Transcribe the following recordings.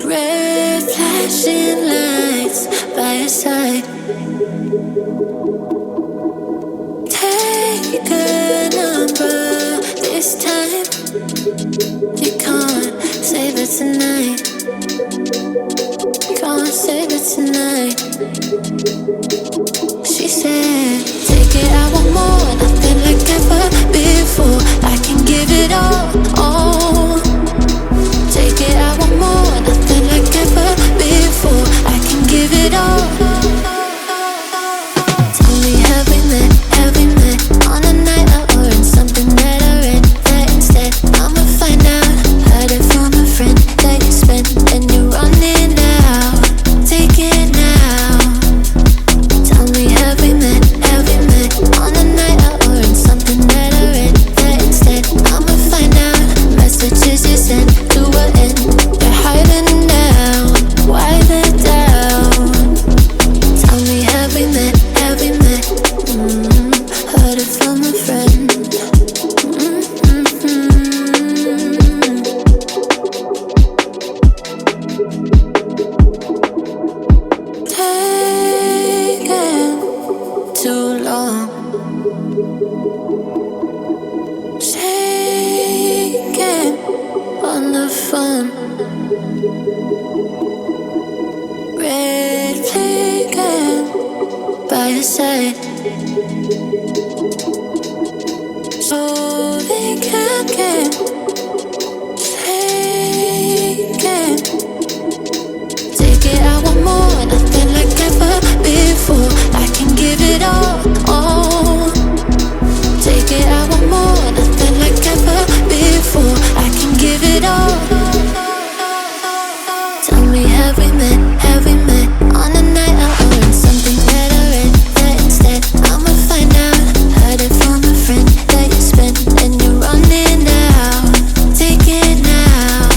Red flashing lights by your side. Take a number this time. You can't save it tonight. Can't save it tonight. She said, take it, I want more. Nothing like ever before. I can give it all. Take it, I want more. Nothing like ever before. I can give it all. Tell me, have we met? Have we met on a night out or in something that I read? That instead, I'ma find out. Heard it from a friend that you spent and you're running out. Take it now. Tell me, have we met? Have we met on a night out or in something that I read? That instead, I'ma find out. Messages you sent to an end. You're hiding now. Why the doubt? Tell me, have we met? Have we met? Heard it from a friend. Taking too long. Shaking on the phone. Red flagging by your side. So they can't get shaken. Take it, I want more. Nothing like ever before. I can give it all. Take it, I want more. Nothing like ever before. I can give it all. Tell me, have we met? Have we met on a night out or in something that I read? That instead, I'ma find out. Heard it from a friend that you spent and you're running out. Take it now.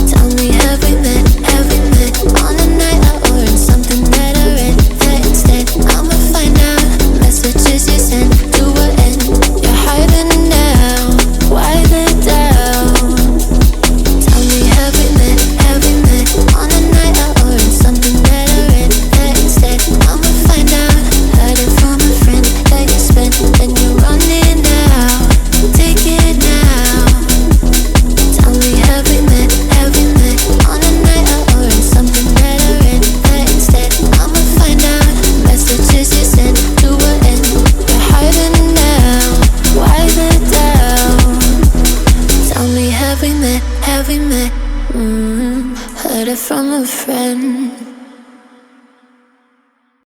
Tell me, have we met? Have we met on a night out or in something that I read? That instead, I'ma find out. Messages you sent to an end. You're hiding now. Why the doubt? Tell me, have we met? Have we met on a night out or in something that I read? That instead, I'ma find out. Heard it from a friend that you spent and you're running out. Take it now. Tell me, have we met? Have we met on a night out or in something that I read? That instead, I'ma find out. Messages you sent to an end. You're hiding now. Why the doubt? Tell me, have we met? Have we met? Heard it from a friend.